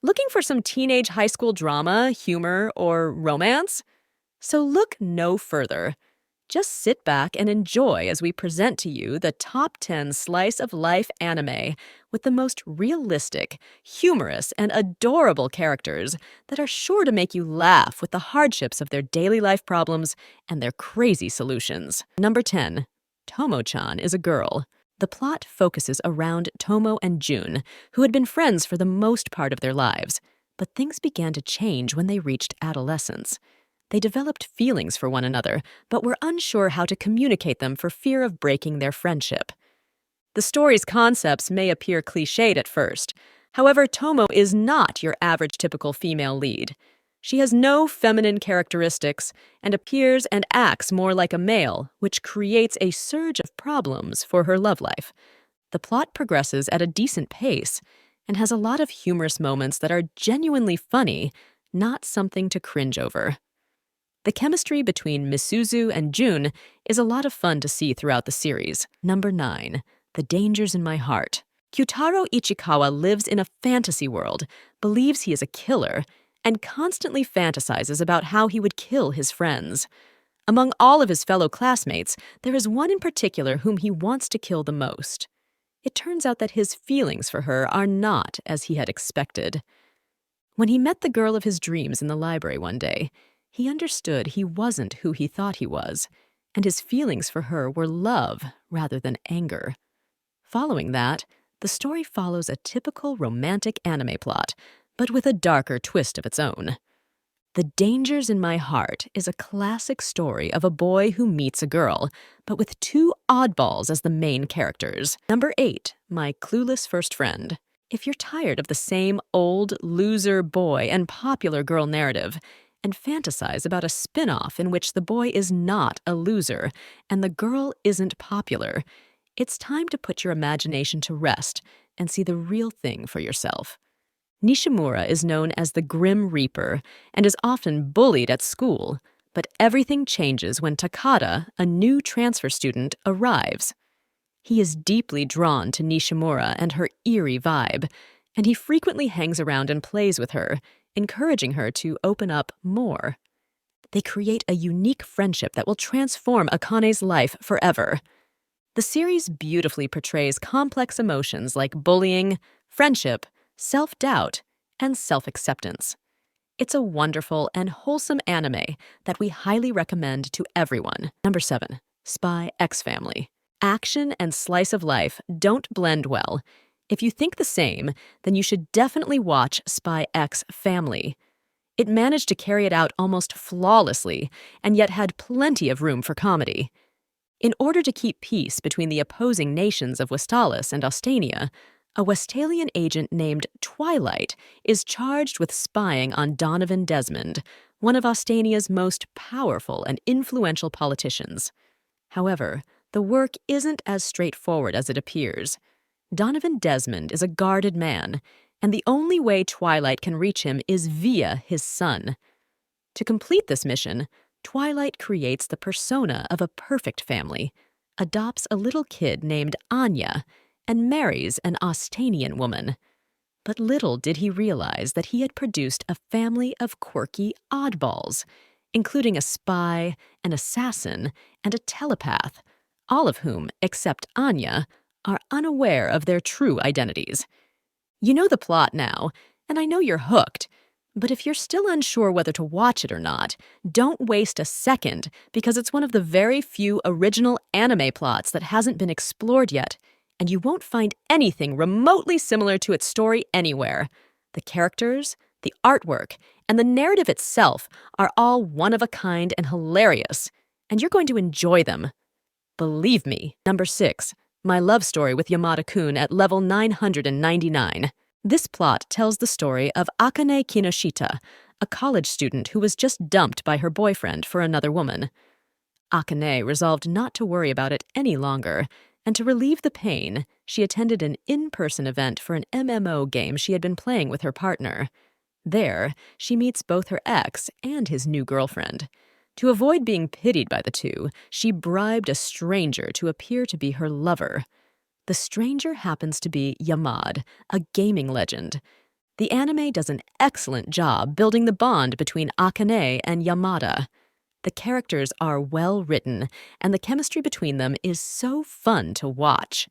Looking for some teenage high school drama, humor, or romance? So look no further. Just sit back and enjoy as we present to you the top 10 slice of life anime with the most realistic, humorous, and adorable characters that are sure to make you laugh with the hardships of their daily life problems and their crazy solutions. Number 10. Tomo-chan is a girl. The plot focuses around Tomo and Jun, who had been friends for the most part of their lives, but things began to change when they reached adolescence. They developed feelings for one another, but were unsure how to communicate them for fear of breaking their friendship. The story's concepts may appear cliched at first. However, Tomo is not your average typical female lead. She has no feminine characteristics and appears and acts more like a male, which creates a surge of problems for her love life. The plot progresses at a decent pace and has a lot of humorous moments that are genuinely funny, not something to cringe over. The chemistry between Misuzu and Jun is a lot of fun to see throughout the series. Number 9. The Dangers in My Heart. Kyutaro Ichikawa lives in a fantasy world, believes he is a killer, and constantly fantasizes about how he would kill his friends. Among all of his fellow classmates, there is one in particular whom he wants to kill the most. It turns out that his feelings for her are not as he had expected. When he met the girl of his dreams in the library one day, he understood he wasn't who he thought he was, and his feelings for her were love rather than anger. Following that, the story follows a typical romantic anime plot, but with a darker twist of its own. The Dangers in My Heart is a classic story of a boy who meets a girl, but with two oddballs as the main characters. Number 8, My Clueless First Friend. If you're tired of the same old loser boy and popular girl narrative, and fantasize about a spin-off in which the boy is not a loser and the girl isn't popular, it's time to put your imagination to rest and see the real thing for yourself. Nishimura is known as the Grim Reaper and is often bullied at school, but everything changes when Takada, a new transfer student, arrives. He is deeply drawn to Nishimura and her eerie vibe, and he frequently hangs around and plays with her, encouraging her to open up more. They create a unique friendship that will transform Akane's life forever. The series beautifully portrays complex emotions like bullying, friendship, self-doubt, and self-acceptance. It's a wonderful and wholesome anime that we highly recommend to everyone. Number 7. Spy X Family. Action and slice of life don't blend well. If you think the same, then you should definitely watch Spy X Family. It managed to carry it out almost flawlessly, and yet had plenty of room for comedy. In order to keep peace between the opposing nations of Westalis and Ostania, a Westalian agent named Twilight is charged with spying on Donovan Desmond, one of Ostania's most powerful and influential politicians. However, the work isn't as straightforward as it appears. Donovan Desmond is a guarded man, and the only way Twilight can reach him is via his son. To complete this mission, Twilight creates the persona of a perfect family, adopts a little kid named Anya, and marries an Ostanian woman. But little did he realize that he had produced a family of quirky oddballs, including a spy, an assassin, and a telepath, all of whom, except Anya, are unaware of their true identities. You know the plot now, and I know you're hooked, but if you're still unsure whether to watch it or not, don't waste a second, because it's one of the very few original anime plots that hasn't been explored yet, and you won't find anything remotely similar to its story anywhere. The characters, the artwork, and the narrative itself are all one of a kind and hilarious, and you're going to enjoy them. Believe me. Number 6. My Love Story with Yamada-kun at level 999. This plot tells the story of Akane Kinoshita, a college student who was just dumped by her boyfriend for another woman. Akane resolved not to worry about it any longer, and to relieve the pain, she attended an in-person event for an MMO game she had been playing with her partner. There, she meets both her ex and his new girlfriend. To avoid being pitied by the two, she bribed a stranger to appear to be her lover. The stranger happens to be Yamad, a gaming legend. The anime does an excellent job building the bond between Akane and Yamada. The characters are well written, and the chemistry between them is so fun to watch.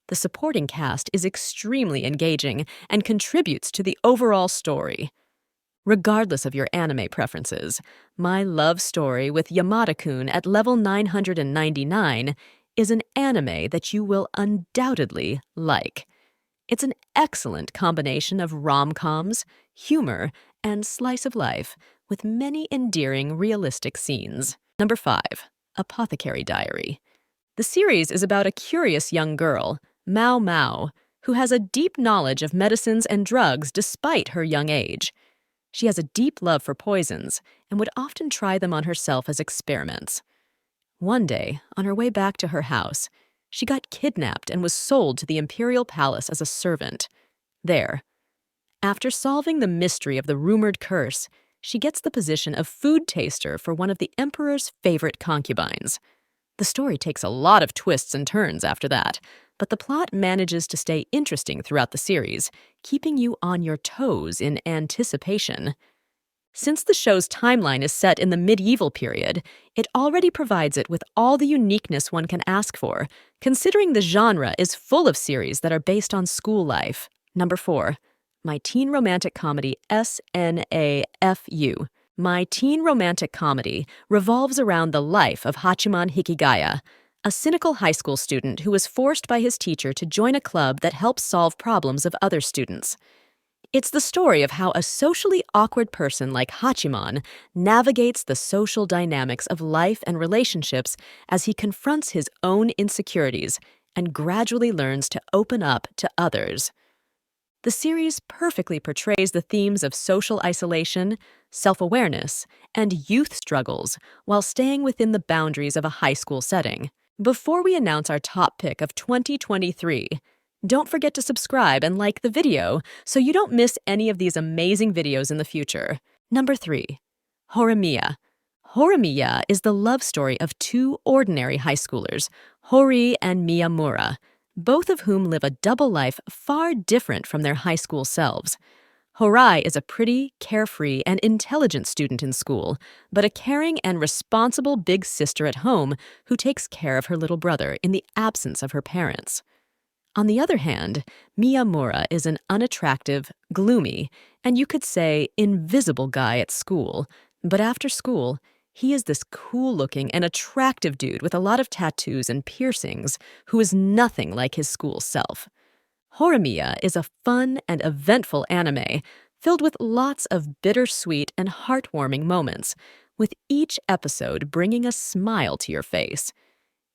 The supporting cast is extremely engaging and contributes to the overall story. Regardless of your anime preferences, My Love Story with Yamada-kun at level 999 is an anime that you will undoubtedly like. It's an excellent combination of rom-coms, humor, and slice of life, with many endearing, realistic scenes. Number 5. Apothecary Diary. The series is about a curious young girl, Mao Mao, who has a deep knowledge of medicines and drugs despite her young age. She has a deep love for poisons and would often try them on herself as experiments. One day, on her way back to her house, she got kidnapped and was sold to the imperial palace as a servant. There, after solving the mystery of the rumored curse, she gets the position of food taster for one of the emperor's favorite concubines. The story takes a lot of twists and turns after that, but the plot manages to stay interesting throughout the series, keeping you on your toes in anticipation. Since the show's timeline is set in the medieval period, it already provides it with all the uniqueness one can ask for, considering the genre is full of series that are based on school life. Number 4. My Teen Romantic Comedy SNAFU. My teen romantic comedy revolves around the life of Hachiman Hikigaya, a cynical high school student who is forced by his teacher to join a club that helps solve problems of other students. It's the story of how a socially awkward person like Hachiman navigates the social dynamics of life and relationships as he confronts his own insecurities and gradually learns to open up to others. The series perfectly portrays the themes of social isolation, self-awareness, and youth struggles while staying within the boundaries of a high school setting. Before we announce our top pick of 2023, don't forget to subscribe and like the video so you don't miss any of these amazing videos in the future. Number 3. Horimiya. Horimiya is the love story of two ordinary high schoolers, Hori and Miyamura, both of whom live a double life far different from their high school selves. Horai is a pretty, carefree, and intelligent student in school, but a caring and responsible big sister at home who takes care of her little brother in the absence of her parents. On the other hand, Miyamura is an unattractive, gloomy, and you could say invisible guy at school, but after school, he is this cool-looking and attractive dude with a lot of tattoos and piercings who is nothing like his school self. Horimiya is a fun and eventful anime filled with lots of bittersweet and heartwarming moments, with each episode bringing a smile to your face.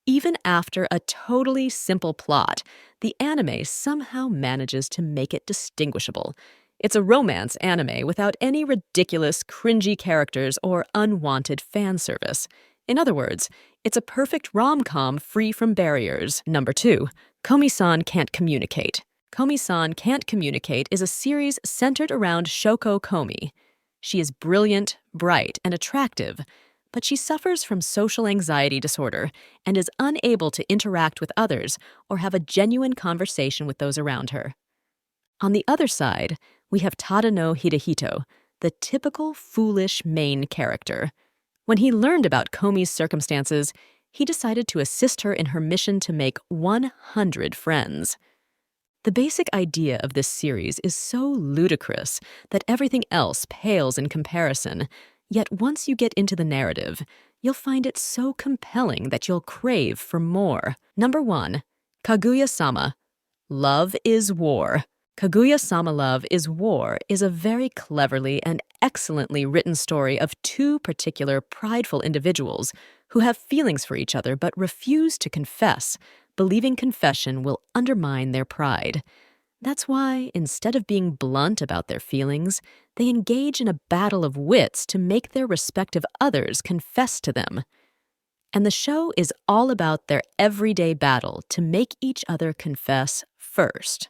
Even after a totally simple plot, the anime somehow manages to make it distinguishable. It's a romance anime without any ridiculous, cringy characters or unwanted fan service. In other words, it's a perfect rom-com free from barriers. Number 2. Komi-san Can't Communicate. Komi-san Can't Communicate is a series centered around Shoko Komi. She is brilliant, bright, and attractive, but she suffers from social anxiety disorder and is unable to interact with others or have a genuine conversation with those around her. On the other side, we have Tadano Hidehito, the typical foolish main character. When he learned about Komi's circumstances, he decided to assist her in her mission to make 100 friends. The basic idea of this series is so ludicrous that everything else pales in comparison, yet once you get into the narrative, you'll find it so compelling that you'll crave for more. Number 1. Kaguya-sama. Love is War. Kaguya-sama Love is War is a very cleverly and excellently written story of two particular prideful individuals who have feelings for each other but refuse to confess, believing confession will undermine their pride. That's why, instead of being blunt about their feelings, they engage in a battle of wits to make their respective others confess to them. And the show is all about their everyday battle to make each other confess first.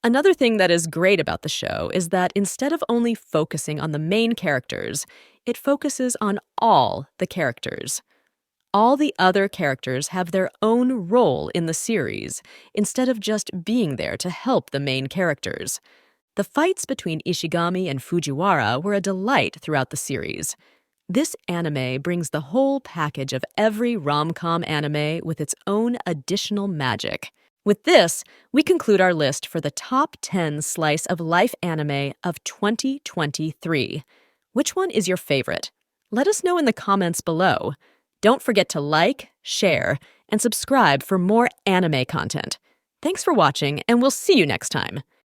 Another thing that is great about the show is that instead of only focusing on the main characters, it focuses on all the characters. All the other characters have their own role in the series, instead of just being there to help the main characters. The fights between Ishigami and Fujiwara were a delight throughout the series. This anime brings the whole package of every rom-com anime with its own additional magic. With this, we conclude our list for the top 10 slice of life anime of 2023. Which one is your favorite? Let us know in the comments below. Don't forget to like, share, and subscribe for more anime content. Thanks for watching, and we'll see you next time.